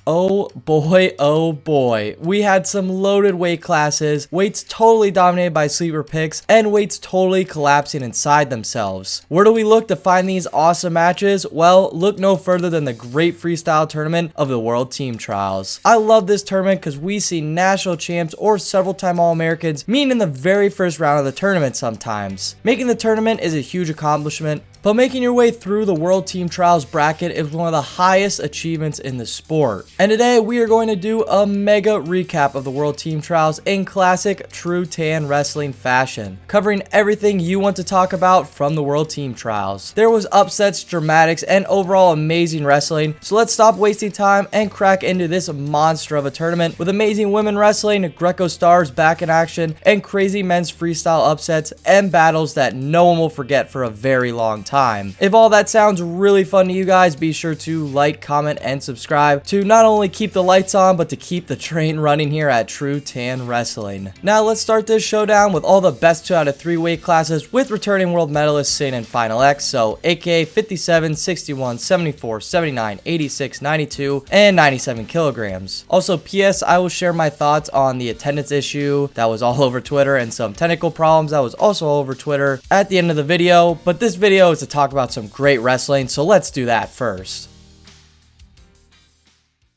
Oh boy, we had some loaded weight classes, weights totally dominated by sleeper picks, and weights totally collapsing inside themselves. Where do we look to find these awesome matches? Well, look no further than the great freestyle tournament of the World Team Trials. I love this tournament because we see national champs or several-time All-Americans meet in the very first round of the tournament sometimes. Making the tournament is a huge accomplishment, but making your way through the World Team Trials bracket is one of the highest achievements in the sport. And today we are going to do a mega recap of the World Team Trials in classic TrueTan Wrestling fashion, covering everything you want to talk about from the World Team Trials. There was upsets, dramatics, and overall amazing wrestling, so let's stop wasting time and crack into this monster of a tournament with amazing women wrestling, Greco stars back in action, and crazy men's freestyle upsets and battles that no one will forget for a very long time. If all that sounds really fun to you guys, be sure to like, comment, and subscribe to not only keep the lights on, but to keep the train running here at TrueTan Wrestling. Now let's start this showdown with all the best 2 out of 3 weight classes with returning world medalists sitting in Final X, so aka 57, 61, 74, 79, 86, 92, and 97 kilograms. Also, PS, I will share my thoughts on the attendance issue that was all over Twitter and some technical problems that was also all over Twitter at the end of the video, but this video is to talk about some great wrestling, so let's do that first.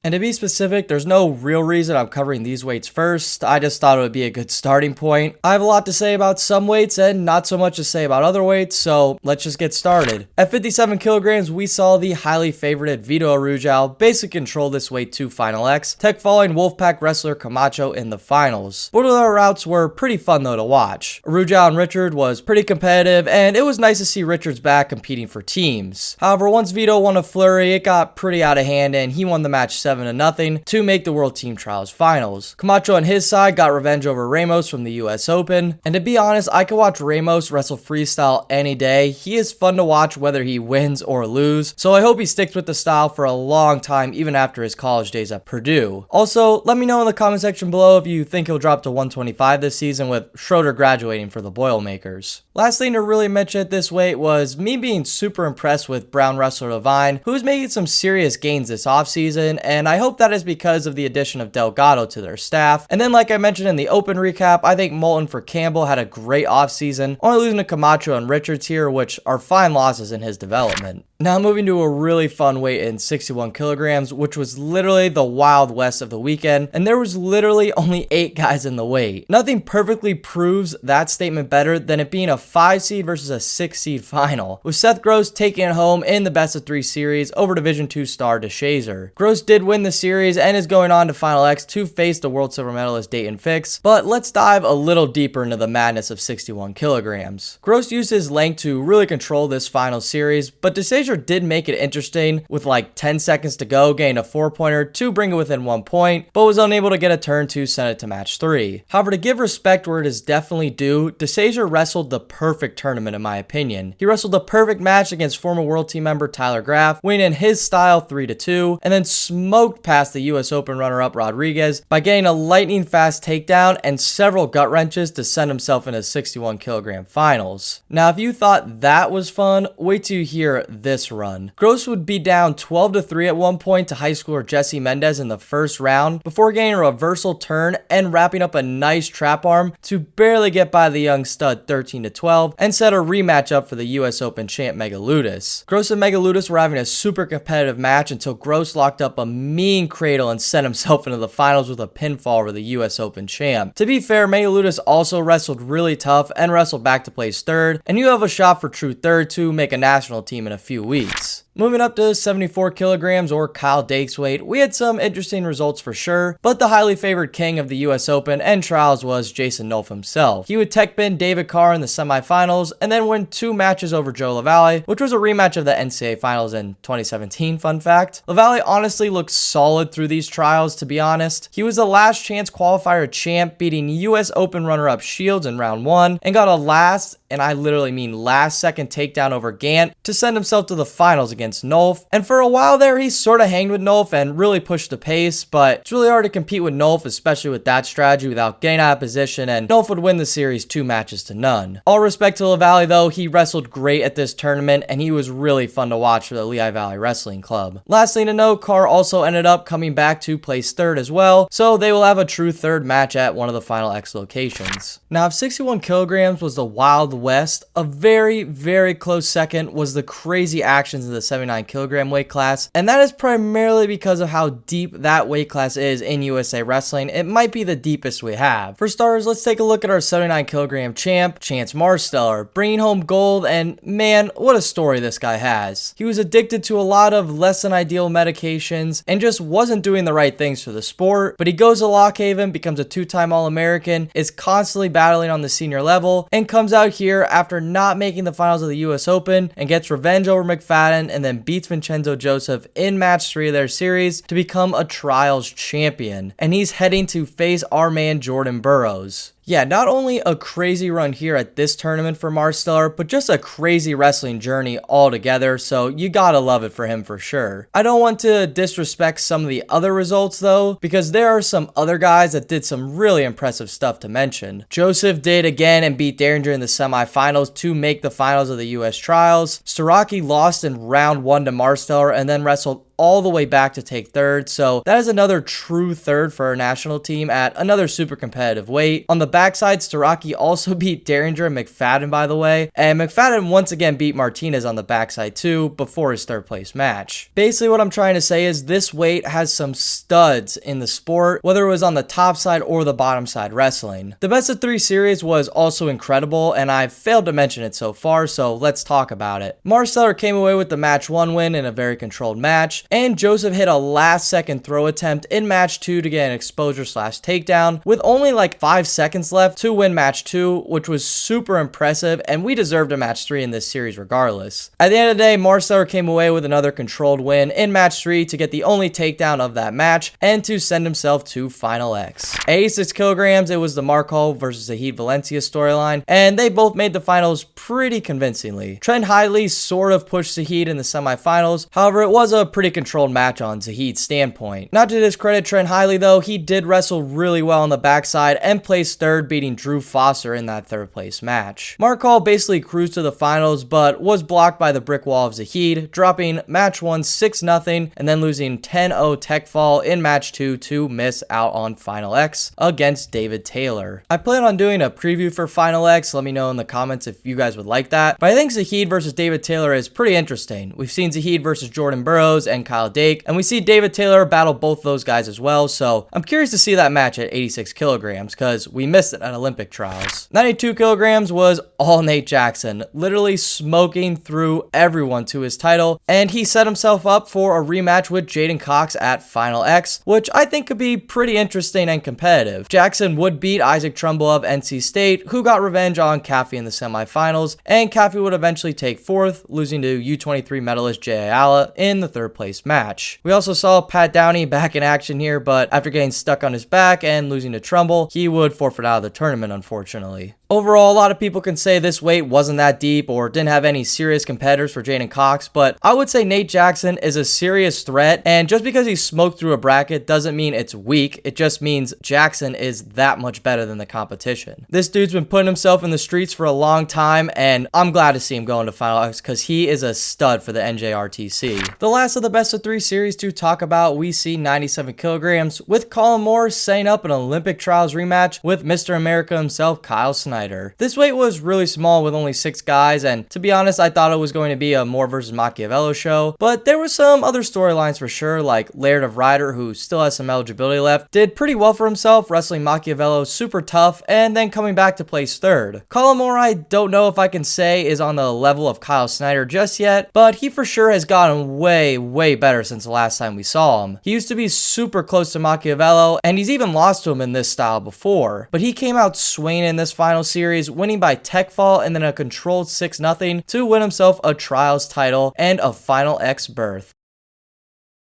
And to be specific, there's no real reason I'm covering these weights first. I just thought it would be a good starting point. I have a lot to say about some weights and not so much to say about other weights, so let's just get started. At 57 kilograms, we saw the highly favorited Vito Arujau basically control this weight to Final X, tech following Wolfpack wrestler Camacho in the finals. Both of their routes were pretty fun though to watch. Arujau and Richard was pretty competitive, and it was nice to see Richards back competing for teams. However, once Vito won a flurry, it got pretty out of hand and he won the match 7-0 to make the World Team Trials finals. Camacho on his side got revenge over Ramos from the US Open, and to be honest, I could watch Ramos wrestle freestyle any day. He is fun to watch whether he wins or lose, so I hope he sticks with the style for a long time even after his college days at Purdue. Also, let me know in the comment section below if you think he'll drop to 125 this season with Schroeder graduating for the Boilermakers. Last thing to really mention at this weight was me being super impressed with Brown wrestler Levine, who's making some serious gains this offseason, and I hope that is because of the addition of Delgado to their staff. And then, like I mentioned in the open recap, I think Moulton for Campbell had a great offseason, only losing to Camacho and Richards here, which are fine losses in his development. Now moving to a really fun weight in 61 kilograms, which was literally the Wild West of the weekend, and there was literally only 8 guys in the weight. Nothing perfectly proves that statement better than it being a 5 seed versus a 6 seed final, with Seth Gross taking it home in the best of 3 series over Division 2 star DeShazer. Gross did win the series and is going on to Final X to face the world silver medalist Dayton Fix, but let's dive a little deeper into the madness of 61 kilograms. Gross used his length to really control this final series, but DeShazer did make it interesting with like 10 seconds to go, gained a 4-pointer to bring it within 1 point, but was unable to get a turn to send it to match 3. However, to give respect where it is definitely due, DeShazer wrestled the perfect tournament in my opinion. He wrestled the perfect match against former World Team member Tyler Graff, winning in his style 3-2, and then smoked past the US Open runner-up Rodriguez by getting a lightning fast takedown and several gut wrenches to send himself into 61 kilogram finals. Now, if you thought that was fun, wait till you hear this run. Gross would be down 12-3 at one point to high schooler Jesse Mendez in the first round before getting a reversal turn and wrapping up a nice trap arm to barely get by the young stud 13-12 and set a rematch up for the US Open champ Megaludis. Gross and Megaludis were having a super competitive match until Gross locked up a mean cradle and sent himself into the finals with a pinfall over the US Open champ. To be fair, Megaludis also wrestled really tough and wrestled back to place third, and you have a shot for true third to make a national team in a few weeks. Moving up to 74 kilograms or Kyle Dake's weight, we had some interesting results for sure, but the highly favored king of the US Open and Trials was Jason Nolf himself. He would tech bin David Carr in the semifinals and then win 2 matches over Joe LaValle, which was a rematch of the NCAA finals in 2017, fun fact. LaValle honestly looked solid through these trials, to be honest. He was the last chance qualifier champ, beating US Open runner-up Shields in round 1 and got a last, and I literally mean last second takedown over Gant to send himself to the finals against against Nolf, and for a while there he sort of hanged with Nolf and really pushed the pace, but it's really hard to compete with Nolf, especially with that strategy, without getting out of position, and Nolf would win the series 2 matches to none. All respect to LaValle though, he wrestled great at this tournament and he was really fun to watch for the Lehigh Valley Wrestling Club. Last thing to note, Carr also ended up coming back to place third as well, so they will have a true third match at one of the Final X locations. Now, if 61 kilograms was the Wild West, a very close second was the crazy actions in the 79 kilogram weight class, and that is primarily because of how deep that weight class is in USA Wrestling. It might be the deepest we have. For starters, let's take a look at our 79 kilogram champ, Chance Marsteller, bringing home gold, and man, what a story this guy has. He was addicted to a lot of less than ideal medications and just wasn't doing the right things for the sport, but he goes to Lock Haven, becomes a 2-time All-American, is constantly battling on the senior level, and comes out here after not making the finals of the US Open and gets revenge over McFadden and then beats Vincenzo Joseph in match 3 of their series to become a Trials champion. And he's heading to face our man Jordan Burroughs. Yeah, not only a crazy run here at this tournament for Marsteller, but just a crazy wrestling journey altogether, so you gotta love it for him for sure. I don't want to disrespect some of the other results though, because there are some other guys that did some really impressive stuff to mention. Joseph did again and beat Derringer in the semifinals to make the finals of the US Trials. Starocki lost in round 1 to Marsteller and then wrestled all the way back to take third, so that is another true third for our national team at another super competitive weight. On the backside, Starocki also beat Derringer and McFadden, by the way, and McFadden once again beat Martinez on the backside too before his third place match. Basically what I'm trying to say is this weight has some studs in the sport, whether it was on the top side or the bottom side wrestling. The best of 3 series was also incredible, and I've failed to mention it so far, so let's talk about it. Marsteller came away with the match 1 win in a very controlled match, and Joseph hit a last second throw attempt in match 2 to get an exposure / takedown with only like 5 seconds left to win match 2, which was super impressive, and we deserved a match 3 in this series regardless. At the end of the day, Marsteller came away with another controlled win in match 3 to get the only takedown of that match and to send himself to Final X. At 86 kilograms, it was the Mark Hall versus Zahid Valencia storyline, and they both made the finals pretty convincingly. Trent Hidley sort of pushed Zahid in the semifinals, however it was a pretty controlled match on Zahid's standpoint. Not to discredit Trent Hidley though, he did wrestle really well on the backside and placed third, beating Drew Foster in that third place match. Mark Hall basically cruised to the finals, but was blocked by the brick wall of Zahid, dropping match 1 6-0 and then losing 10-0 tech fall in match 2 to miss out on Final X against David Taylor. I plan on doing a preview for Final X, let me know in the comments if you guys would like that, but I think Zahid versus David Taylor is pretty interesting. We've seen Zahid versus Jordan Burroughs and Kyle Dake, and we see David Taylor battle both those guys as well, so I'm curious to see that match at 86 kilograms because we missed it at Olympic trials. 92 kilograms was all Nate Jackson, literally smoking through everyone to his title, and he set himself up for a rematch with Jaden Cox at Final X, which I think could be pretty interesting and competitive. Jackson would beat Isaac Trumbull of NC State, who got revenge on Caffey in the semifinals, and Caffey would eventually take 4th, losing to U23 medalist Jay Ayala in the third place match. We also saw Pat Downey back in action here, but after getting stuck on his back and losing to Trumbull, he would forfeit out of the tournament, unfortunately. Overall, a lot of people can say this weight wasn't that deep or didn't have any serious competitors for Jaden Cox, but I would say Nate Jackson is a serious threat, and just because he smoked through a bracket doesn't mean it's weak, it just means Jackson is that much better than the competition. This dude's been putting himself in the streets for a long time, and I'm glad to see him going to Final X because he is a stud for the NJRTC. The last of the best of 3 series to talk about, we see 97 kilograms with Colin Moore setting up an Olympic trials rematch with Mr. America himself, Kyle Snyder. This weight was really small with only 6 guys, and to be honest, I thought it was going to be a Moore versus Machiavello show, but there were some other storylines for sure, like Laird of Ryder, who still has some eligibility left, did pretty well for himself, wrestling Machiavello super tough, and then coming back to place 3rd. Colin Moore, I don't know if I can say is on the level of Kyle Snyder just yet, but he for sure has gotten way better since the last time we saw him. He used to be super close to Machiavello, and he's even lost to him in this style before, but he came out swinging in this final series, winning by tech fall and then a controlled 6-0 to win himself a trials title and a Final X berth.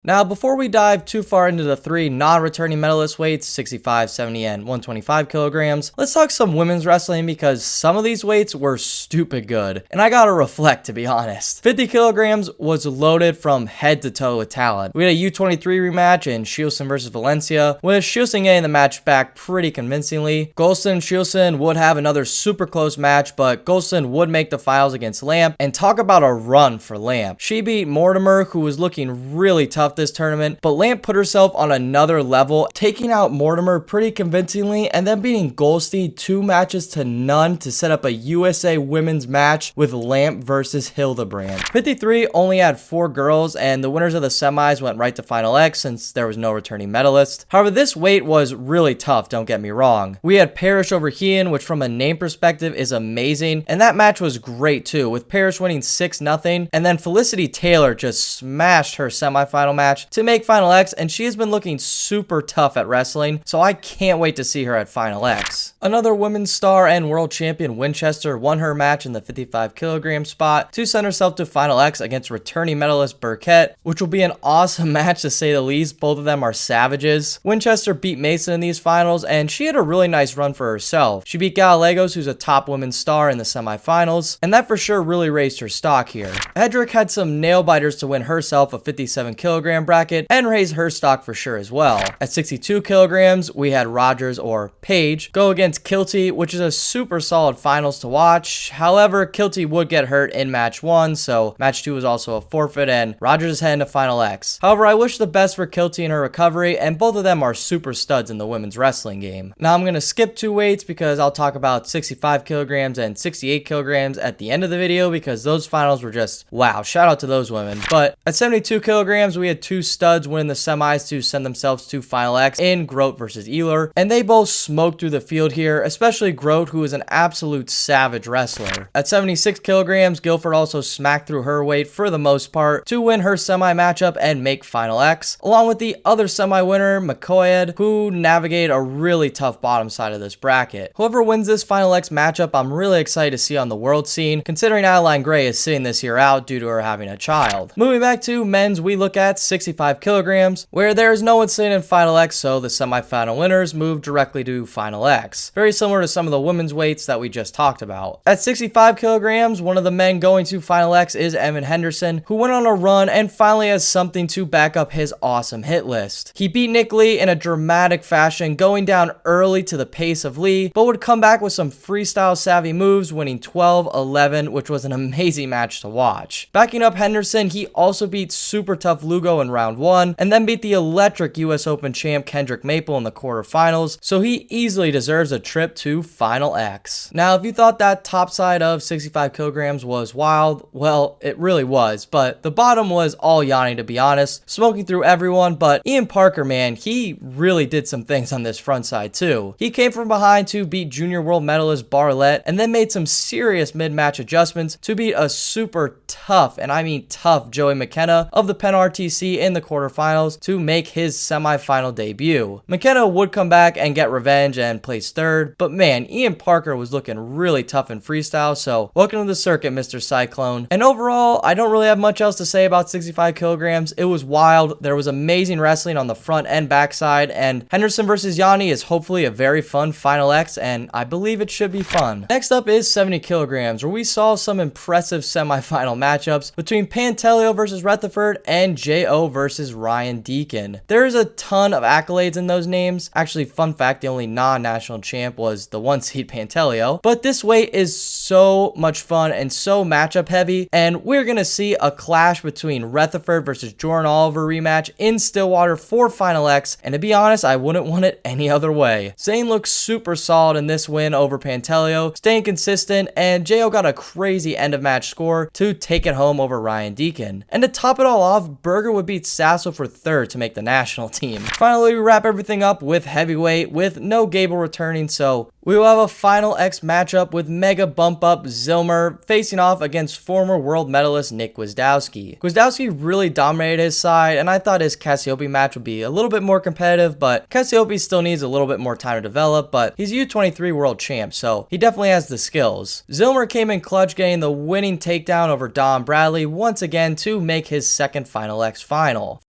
Now, before we dive too far into the three non-returning medalist weights, 65, 70, and 125 kilograms, let's talk some women's wrestling because some of these weights were stupid good. And I gotta reflect, to be honest. 50 kilograms was loaded from head to toe with talent. We had a U23 rematch in Shielsen versus Valencia, with Shielsen getting the match back pretty convincingly. Golston and Shielsen would have another super close match, but Golston would make the finals against Lamp, and talk about a run for Lamp. She beat Mortimer, who was looking really tough this tournament, but Lamp put herself on another level, taking out Mortimer pretty convincingly and then beating Goldstein 2-0 to set up a USA women's match with Lamp versus Hildebrand. 53 only had 4 girls, and the winners of the semis went right to Final X since there was no returning medalist. However, this weight was really tough, don't get me wrong. We had Parrish over Hean, which from a name perspective is amazing, and that match was great too, with Parrish winning 6-0, and then Felicity Taylor just smashed her semifinal match to make Final X, and she has been looking super tough at wrestling, so I can't wait to see her at Final X. Another women's star and world champion, Winchester, won her match in the 55 kilogram spot to send herself to Final X against returning medalist Burkett, which will be an awesome match to say the least. Both of them are savages. Winchester beat Mason in these finals, and she had a really nice run for herself. She beat Gallegos, who's a top women's star, in the semifinals, and that for sure really raised her stock here. Hedrick had some nail biters to win herself a 57 kilogram bracket and raise her stock for sure as well. At 62 kilograms, we had Rogers or Page go against Kilty, which is a super solid finals to watch. However, Kilty would get hurt in match 1, so match 2 was also a forfeit, and Rogers is heading to Final X. However, I wish the best for Kilty in her recovery, and both of them are super studs in the women's wrestling game. Now I'm going to skip 2 weights because I'll talk about 65 kilograms and 68 kilograms at the end of the video because those finals were just wow, shout out to those women. But at 72 kilograms, we had 2 studs win the semis to send themselves to Final X in Grote versus Ealer, and they both smoked through the field here, especially Grote, who is an absolute savage wrestler. At 76 kilograms, Guilford also smacked through her weight for the most part to win her semi matchup and make Final X, along with the other semi winner, McCoyed, who navigated a really tough bottom side of this bracket. Whoever wins this Final X matchup, I'm really excited to see on the world scene, considering Adeline Gray is sitting this year out due to her having a child. Moving back to men's, we look at 65 kilograms, where there is no one sitting in Final X, so the semifinal winners move directly to Final X. Very similar to some of the women's weights that we just talked about. At 65 kilograms, one of the men going to Final X is Evan Henderson, who went on a run and finally has something to back up his awesome hit list. He beat Nick Lee in a dramatic fashion, going down early to the pace of Lee, but would come back with some freestyle savvy moves, winning 12-11, which was an amazing match to watch. Backing up Henderson, he also beat super tough Lugo in round 1, and then beat the electric US Open champ Kendrick Maple in the quarterfinals, so he easily deserves a trip to Final X. Now, if you thought that top side of 65 kilograms was wild, well, it really was, but the bottom was all Yanni, to be honest, smoking through everyone. But Ian Parker, man, he really did some things on this front side too. He came from behind to beat junior world medalist Barlett, and then made some serious mid-match adjustments to beat a super tough, and I mean tough, Joey McKenna of the Penn RTC in the quarterfinals to make his semi-final debut. McKenna would come back and get revenge and place third, but man, Ian Parker was looking really tough in freestyle, so welcome to the circuit, Mr. Cyclone. And overall, I don't really have much else to say about 65 kilograms. It was wild. There was amazing wrestling on the front and back side, and Henderson versus Yanni is hopefully a very fun Final X, and I believe it should be fun. Next up is 70 kilograms, where we saw some impressive semi-final matchups between Pantelio versus Rutherford and J.O. versus Ryan Deacon. There is a ton of accolades in those names. Actually, fun fact, the only non-national champ was the 1-seed Pantelio, but this weight is so much fun and so matchup heavy, and we're gonna see a clash between Rutherford versus Jordan Oliver rematch in Stillwater for Final X, and to be honest, I wouldn't want it any other way. Zane looks super solid in this win over Pantelio, staying consistent, and J.O. got a crazy end of match score to take it home over Ryan Deacon. And to top it all off, Berger would beat Sasso for third to make the national team. Finally, we wrap everything up with heavyweight with no Gable returning, so we will have a Final X matchup with mega bump up Zilmer facing off against former world medalist Nick Gwizdowski. Gwizdowski really dominated his side, and I thought his Cassiope match would be a little bit more competitive, but Cassiope still needs a little bit more time to develop, but he's U23 world champ, so he definitely has the skills. Zilmer came in clutch, getting the winning takedown over Don Bradley once again to make his second Final X final.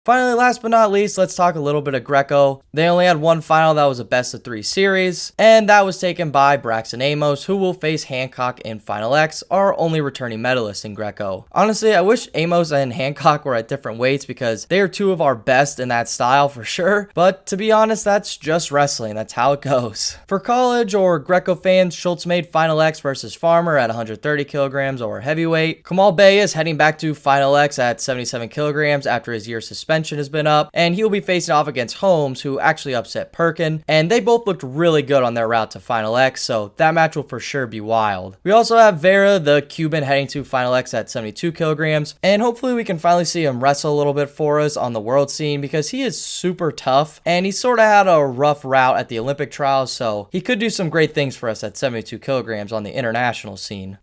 Finally, last but not least, let's talk a little bit of Greco. They only had one final that was a best of 3 series, and that was taken by Braxton Amos, who will face Hancock in Final X, our only returning medalist in Greco. Honestly, I wish Amos and Hancock were at different weights because they are two of our best in that style for sure, but to be honest, that's just wrestling. That's how it goes. For college or Greco fans, Schultz made Final X versus Farmer at 130 kilograms or heavyweight. Kamal Bey is heading back to Final X at 77 kilograms after his year suspension has been up, and he'll be facing off against Holmes, who actually upset Perkin, and they both looked really good on their route to Final X, so that match will for sure be wild. We also have Vera, the Cuban, heading to Final X at 72 kilograms, and hopefully we can finally see him wrestle a little bit for us on the world scene because he is super tough, and he sort of had a rough route at the Olympic trials, so he could do some great things for us at 72 kilograms on the international scene.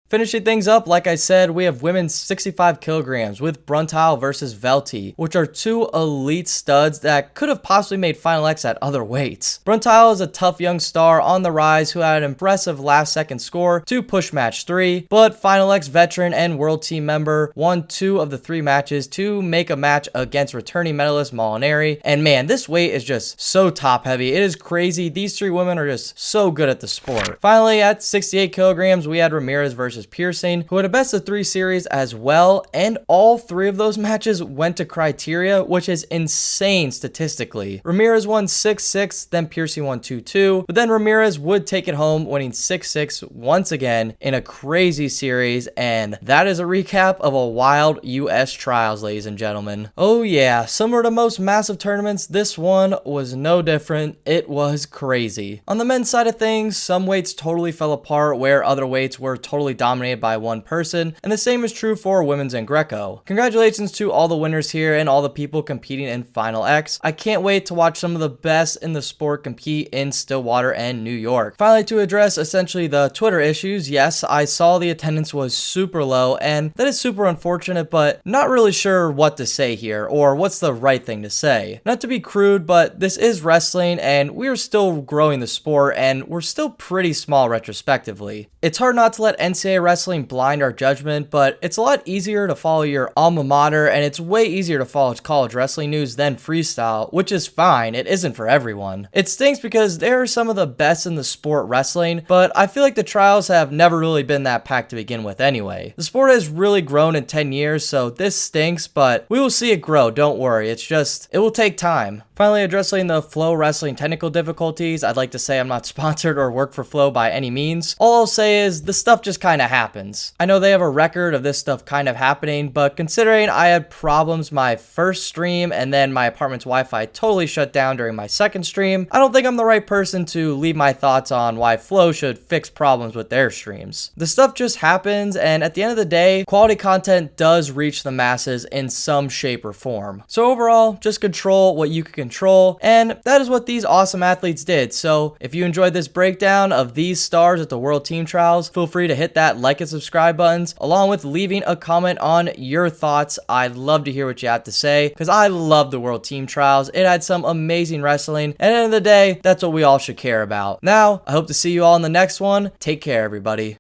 Finishing things up, like I said, we have women's 65 kilograms with Bruntile versus Velti, which are two elite studs that could have possibly made Final X at other weights. Bruntile is a tough young star on the rise who had an impressive last second score to push match 3, but Final X veteran and world team member won 2 of the 3 matches to make a match against returning medalist Molinari, and man, this weight is just so top heavy. It is crazy. These 3 women are just so good at the sport. Finally, at 68 kilograms, we had Ramirez versus Piercing, who had a best of 3 series as well, and all 3 of those matches went to criteria, which is insane statistically. Ramirez won 6-6, then Piercing won 2-2, but then Ramirez would take it home, winning 6-6 once again in a crazy series, and that is a recap of a wild US trials, ladies and gentlemen. Oh yeah, similar to most massive tournaments, this one was no different. It was crazy. On the men's side of things, some weights totally fell apart where other weights were totally dominated by one person, and the same is true for women's and Greco. Congratulations to all the winners here and all the people competing in Final X. I can't wait to watch some of the best in the sport compete in Stillwater and New York. Finally, to address essentially the Twitter issues, yes, I saw the attendance was super low, and that is super unfortunate, but not really sure what to say here or what's the right thing to say. Not to be crude, but this is wrestling and we're still growing the sport and we're still pretty small retrospectively. It's hard not to let NCAA wrestling blind our judgment, but it's a lot easier to follow your alma mater and it's way easier to follow college wrestling news than freestyle, which is fine. It isn't for everyone. It stinks because there are some of the best in the sport wrestling, but I feel like the trials have never really been that packed to begin with anyway. The sport has really grown in 10 years, so this stinks, but we will see it grow, don't worry. It's just, it will take time. Finally, addressing the Flow Wrestling technical difficulties, I'd like to say I'm not sponsored or work for Flow by any means. All I'll say is the stuff just kind of happens. I know they have a record of this stuff kind of happening, but considering I had problems my first stream and then my apartment's Wi-Fi totally shut down during my second stream, I don't think I'm the right person to leave my thoughts on why Flow should fix problems with their streams. The stuff just happens, and at the end of the day, quality content does reach the masses in some shape or form. So overall, just control what you can control, and that is what these awesome athletes did. So if you enjoyed this breakdown of these stars at the World Team Trials, feel free to hit that like and subscribe buttons, along with leaving a comment on your thoughts. I'd love to hear what you have to say, because I love the World Team Trials. It had some amazing wrestling, and at the end of the day, that's what we all should care about. Now, I hope to see you all in the next one. Take care, everybody.